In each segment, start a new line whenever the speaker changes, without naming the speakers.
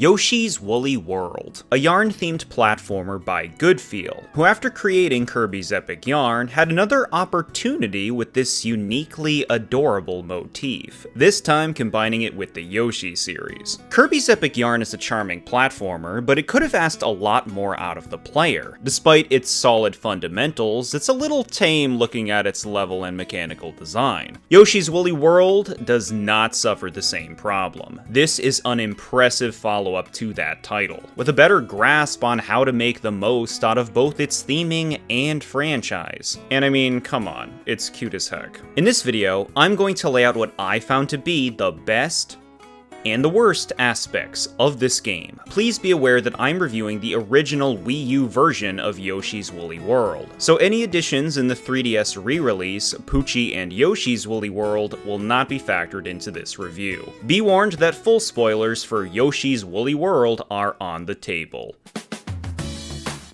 Yoshi's Woolly World, a yarn-themed platformer by Goodfeel, who after creating Kirby's Epic Yarn, had another opportunity with this uniquely adorable motif, this time combining it with the Yoshi series. Kirby's Epic Yarn is a charming platformer, but it could have asked a lot more out of the player. Despite its solid fundamentals, it's a little tame looking at its level and mechanical design. Yoshi's Woolly World does not suffer the same problem. This is an impressive follow-up to that title, with a better grasp on how to make the most out of both its theming and franchise. And I mean, come on, it's cute as heck. In this video, I'm going to lay out what I found to be the best and the worst aspects of this game. Please be aware that I'm reviewing the original Wii U version of Yoshi's Woolly World, so any additions in the 3DS re-release, Poochie and Yoshi's Woolly World, will not be factored into this review. Be warned that full spoilers for Yoshi's Woolly World are on the table.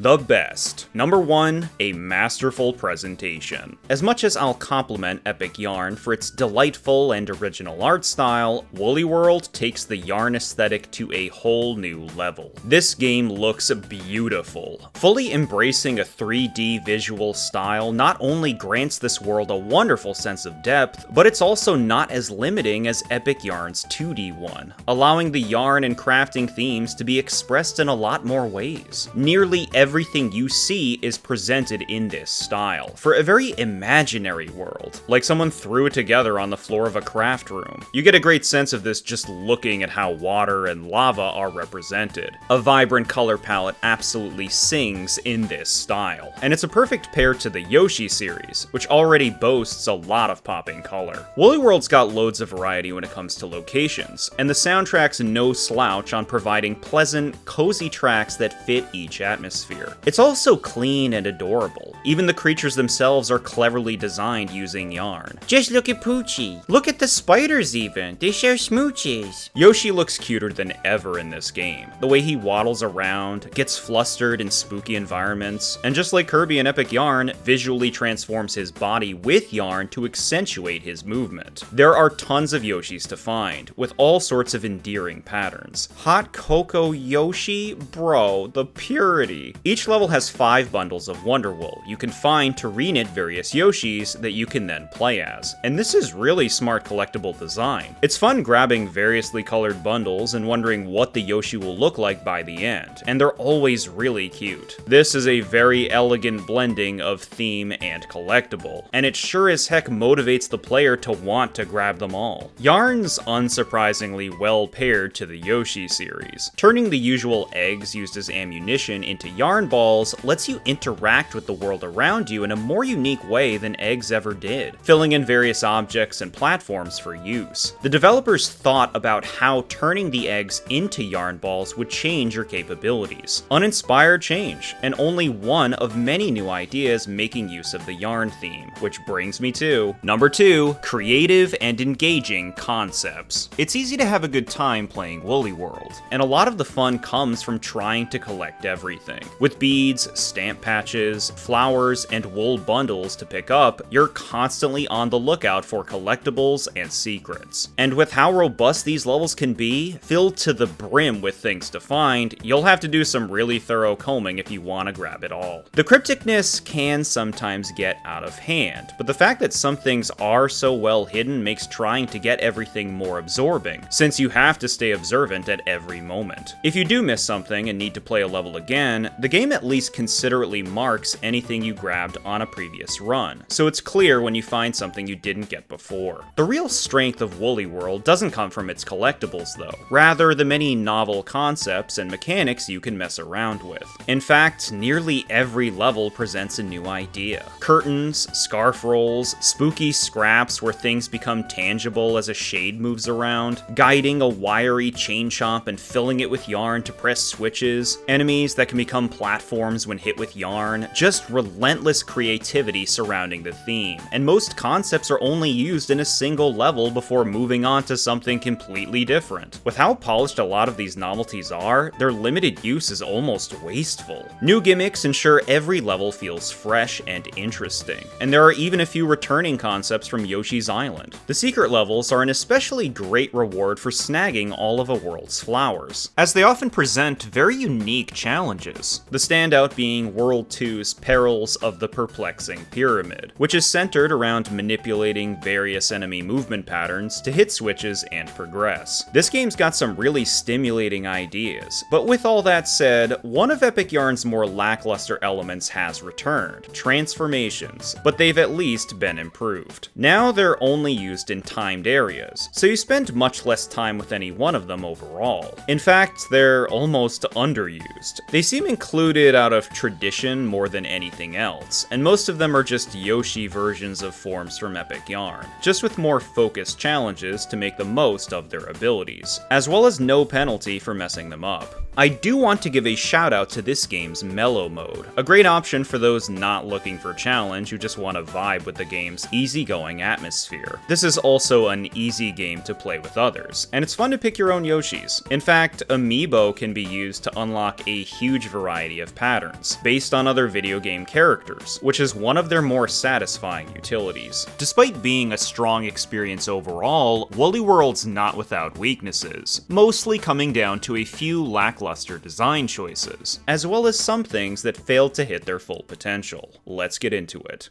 The best. Number 1, a masterful presentation. As much as I'll compliment Epic Yarn for its delightful and original art style, Woolly World takes the yarn aesthetic to a whole new level. This game looks beautiful. Fully embracing a 3D visual style not only grants this world a wonderful sense of depth, but it's also not as limiting as Epic Yarn's 2D one, allowing the yarn and crafting themes to be expressed in a lot more ways. Nearly everything you see is presented in this style, for a very imaginary world, like someone threw it together on the floor of a craft room. You get a great sense of this just looking at how water and lava are represented. A vibrant color palette absolutely sings in this style, and it's a perfect pair to the Yoshi series, which already boasts a lot of popping color. Woolly World's got loads of variety when it comes to locations, and the soundtrack's no slouch on providing pleasant, cozy tracks that fit each atmosphere. It's also clean and adorable. Even the creatures themselves are cleverly designed using yarn.
Just look at Poochie. Look at the spiders even. They share smooches.
Yoshi looks cuter than ever in this game. The way he waddles around, gets flustered in spooky environments, and just like Kirby and Epic Yarn, visually transforms his body with yarn to accentuate his movement. There are tons of Yoshis to find, with all sorts of endearing patterns. Hot Cocoa Yoshi? Bro, the purity. Each level has 5 bundles of Wonderwool you can find to reknit various Yoshis that you can then play as, and this is really smart collectible design. It's fun grabbing variously colored bundles and wondering what the Yoshi will look like by the end, and they're always really cute. This is a very elegant blending of theme and collectible, and it sure as heck motivates the player to want to grab them all. Yarn's unsurprisingly well paired to the Yoshi series. Turning the usual eggs used as ammunition into yarn balls lets you interact with the world around you in a more unique way than eggs ever did, filling in various objects and platforms for use. The developers thought about how turning the eggs into yarn balls would change your capabilities. Uninspired change, and only one of many new ideas making use of the yarn theme, which brings me to number 2, creative and engaging concepts. It's easy to have a good time playing Woolly World, and a lot of the fun comes from trying to collect everything. With beads, stamp patches, flowers, and wool bundles to pick up, you're constantly on the lookout for collectibles and secrets. And with how robust these levels can be, filled to the brim with things to find, you'll have to do some really thorough combing if you want to grab it all. The crypticness can sometimes get out of hand, but the fact that some things are so well hidden makes trying to get everything more absorbing, since you have to stay observant at every moment. If you do miss something and need to play a level again, the game at least considerately marks anything you grabbed on a previous run, so it's clear when you find something you didn't get before. The real strength of Woolly World doesn't come from its collectibles though, rather the many novel concepts and mechanics you can mess around with. In fact, nearly every level presents a new idea. Curtains, scarf rolls, spooky scraps where things become tangible as a shade moves around, guiding a wiry chain chomp and filling it with yarn to press switches, enemies that can become platforms when hit with yarn, just relentless creativity surrounding the theme, and most concepts are only used in a single level before moving on to something completely different. With how polished a lot of these novelties are, their limited use is almost wasteful. New gimmicks ensure every level feels fresh and interesting, and there are even a few returning concepts from Yoshi's Island. The secret levels are an especially great reward for snagging all of a world's flowers, as they often present very unique challenges, the standout being World 2's Perils of the Perplexing Pyramid, which is centered around manipulating various enemy movement patterns to hit switches and progress. This game's got some really stimulating ideas, but with all that said, one of Epic Yarn's more lackluster elements has returned: transformations, but they've at least been improved. Now they're only used in timed areas, so you spend much less time with any one of them overall. In fact, they're almost underused. They seem included out of tradition more than anything else, and most of them are just Yoshi versions of forms from Epic Yarn, just with more focused challenges to make the most of their abilities, as well as no penalty for messing them up. I do want to give a shout out to this game's mellow mode, a great option for those not looking for challenge who just want to vibe with the game's easygoing atmosphere. This is also an easy game to play with others, and it's fun to pick your own Yoshis. In fact, Amiibo can be used to unlock a huge variety of patterns, based on other video game characters, which is one of their more satisfying utilities. Despite being a strong experience overall, Woolly World's not without weaknesses, mostly coming down to a few lackluster design choices, as well as some things that failed to hit their full potential. Let's get into it.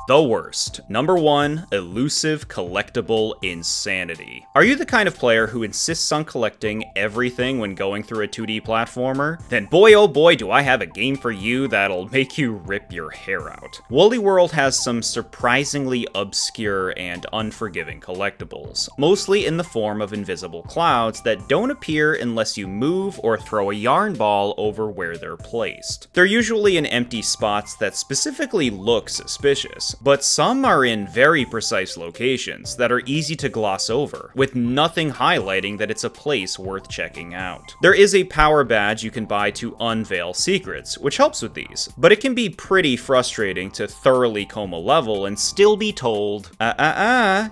The worst. Number 1, elusive collectible insanity. Are you the kind of player who insists on collecting everything when going through a 2D platformer? Then boy oh boy do I have a game for you that'll make you rip your hair out. Woolly World has some surprisingly obscure and unforgiving collectibles, mostly in the form of invisible clouds that don't appear unless you move or throw a yarn ball over where they're placed. They're usually in empty spots that specifically look suspicious, but some are in very precise locations that are easy to gloss over, with nothing highlighting that it's a place worth checking out. There is a power badge you can buy to unveil secrets, which helps with these, but it can be pretty frustrating to thoroughly comb a level and still be told,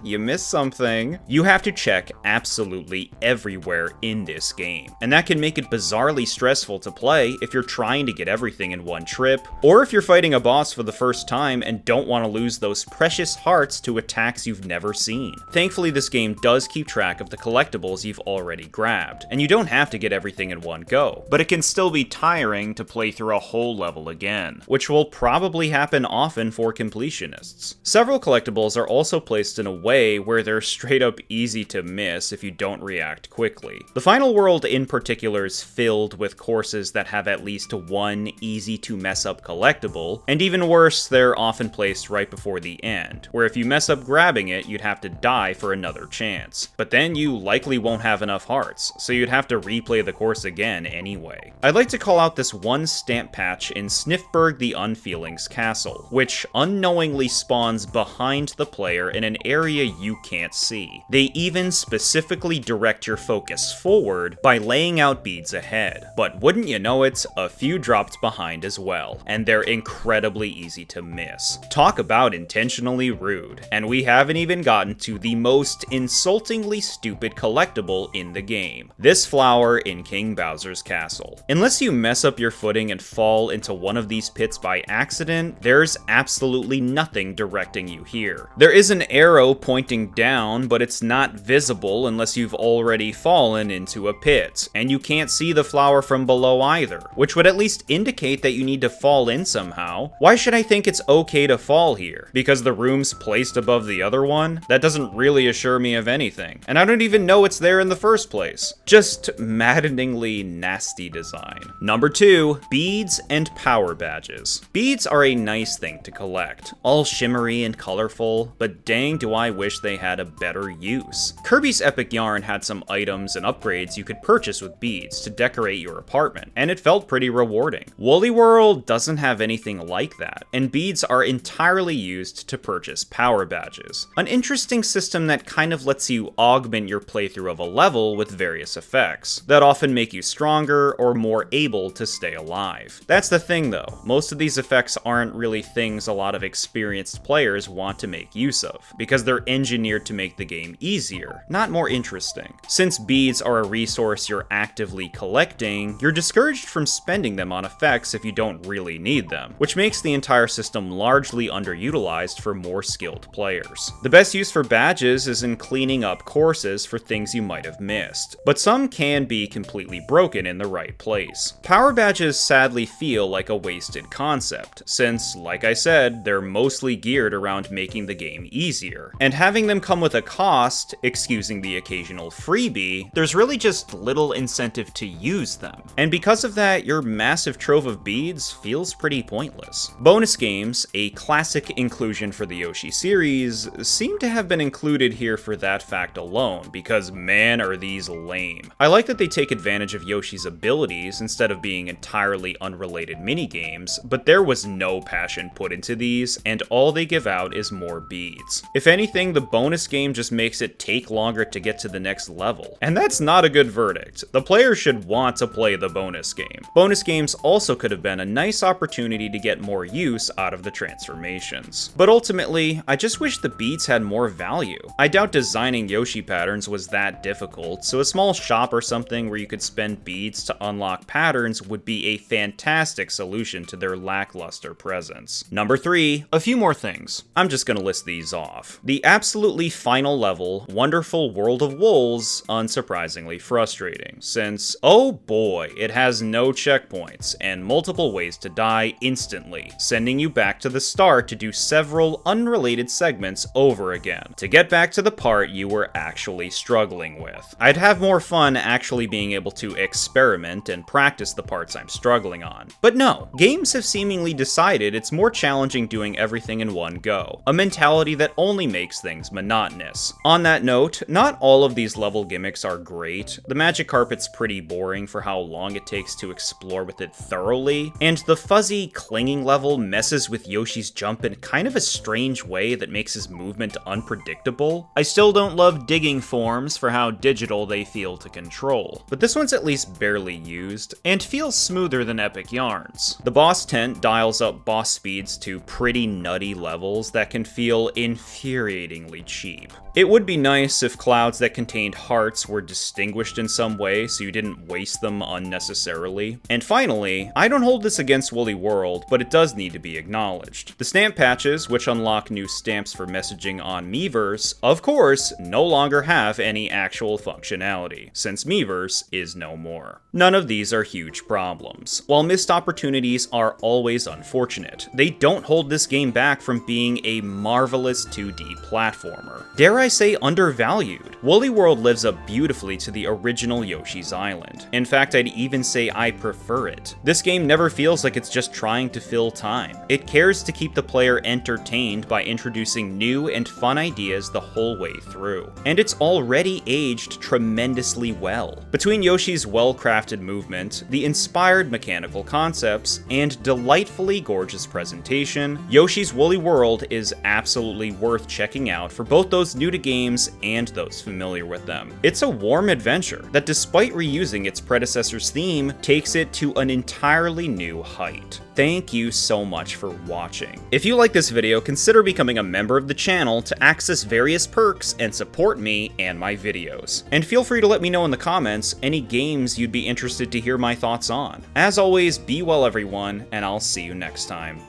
you missed something. You have to check absolutely everywhere in this game, and that can make it bizarrely stressful to play if you're trying to get everything in one trip, or if you're fighting a boss for the first time and don't want to lose those precious hearts to attacks you've never seen. Thankfully, this game does keep track of the collectibles you've already grabbed, and you don't have to get everything in one go, but it can still be tiring to play through a whole level again, which will probably happen often for completionists. Several collectibles are also placed in a way where they're straight up easy to miss if you don't react quickly. The final world in particular is filled with courses that have at least one easy to mess up collectible, and even worse, they're often placed right before the end, where if you mess up grabbing it, you'd have to die for another chance. But then you likely won't have enough hearts, so you'd have to replay the course again anyway. I'd like to call out this one stamp patch in Sniffberg the Unfeeling's castle, which unknowingly spawns behind the player in an area you can't see. They even specifically direct your focus forward by laying out beads ahead. But wouldn't you know it, a few dropped behind as well, and they're incredibly easy to miss. Talk about intentionally rude, and we haven't even gotten to the most insultingly stupid collectible in the game: this flower in King Bowser's castle. Unless you mess up your footing and fall into one of these pits by accident, there's absolutely nothing directing you here. There is an arrow pointing down, but it's not visible unless you've already fallen into a pit, and you can't see the flower from below either, which would at least indicate that you need to fall in somehow. Why should I think it's okay to fall here? Because the room's placed above the other one? That doesn't really assure me of anything, and I don't even know it's there in the first place. Just maddeningly nasty design. Number 2, beads and power badges. Beads are a nice thing to collect, all shimmery and colorful, but dang do I wish they had a better use. Kirby's Epic Yarn had some items and upgrades you could purchase with beads to decorate your apartment, and it felt pretty rewarding. Woolly World doesn't have anything like that, and beads are entirely primarily used to purchase power badges. An interesting system that kind of lets you augment your playthrough of a level with various effects that often make you stronger or more able to stay alive. That's the thing though, most of these effects aren't really things a lot of experienced players want to make use of, because they're engineered to make the game easier, not more interesting. Since beads are a resource you're actively collecting, you're discouraged from spending them on effects if you don't really need them, which makes the entire system largely underutilized for more skilled players. The best use for badges is in cleaning up courses for things you might have missed, but some can be completely broken in the right place. Power badges sadly feel like a wasted concept, since, like I said, they're mostly geared around making the game easier, and having them come with a cost, excusing the occasional freebie, there's really just little incentive to use them. And because of that, your massive trove of beads feels pretty pointless. Bonus games, a classic inclusion for the Yoshi series, seem to have been included here for that fact alone, because man are these lame. I like that they take advantage of Yoshi's abilities instead of being entirely unrelated minigames, but there was no passion put into these, and all they give out is more beads. If anything, the bonus game just makes it take longer to get to the next level, and that's not a good verdict. The player should want to play the bonus game. Bonus games also could have been a nice opportunity to get more use out of the transformations. But ultimately, I just wish the beads had more value. I doubt designing Yoshi patterns was that difficult, so a small shop or something where you could spend beads to unlock patterns would be a fantastic solution to their lackluster presence. Number 3, a few more things. I'm just gonna list these off. The absolutely final level, Wonderful World of Wool's, unsurprisingly frustrating, since, oh boy, it has no checkpoints and multiple ways to die instantly, sending you back to the start to do several unrelated segments over again, to get back to the part you were actually struggling with. I'd have more fun actually being able to experiment and practice the parts I'm struggling on. But no, games have seemingly decided it's more challenging doing everything in one go, a mentality that only makes things monotonous. On that note, not all of these level gimmicks are great. The magic carpet's pretty boring for how long it takes to explore with it thoroughly, and the fuzzy, clinging level messes with Yoshi's jump in kind of a strange way that makes his movement unpredictable. I still don't love digging forms for how digital they feel to control, but this one's at least barely used, and feels smoother than Epic Yarn's. The boss tent dials up boss speeds to pretty nutty levels that can feel infuriatingly cheap. It would be nice if clouds that contained hearts were distinguished in some way so you didn't waste them unnecessarily. And finally, I don't hold this against Woolly World, but it does need to be acknowledged. The stamp patches, which unlock new stamps for messaging on Miiverse, of course, no longer have any actual functionality, since Miiverse is no more. None of these are huge problems. While missed opportunities are always unfortunate, they don't hold this game back from being a marvelous 2D platformer. Dare I say undervalued? Woolly World lives up beautifully to the original Yoshi's Island. In fact, I'd even say I prefer it. This game never feels like it's just trying to fill time. It cares to keep the player entertained by introducing new and fun ideas the whole way through. And it's already aged tremendously well. Between Yoshi's well-crafted movement, the inspired mechanical concepts, and delightfully gorgeous presentation, Yoshi's Woolly World is absolutely worth checking out for both those new to games and those familiar with them. It's a warm adventure that, despite reusing its predecessor's theme, takes it to an entirely new height. Thank you so much for watching. If you like this video, consider becoming a member of the channel to access various perks and support me and my videos. And feel free to let me know in the comments any games you'd be interested to hear my thoughts on. As always, be well everyone, and I'll see you next time.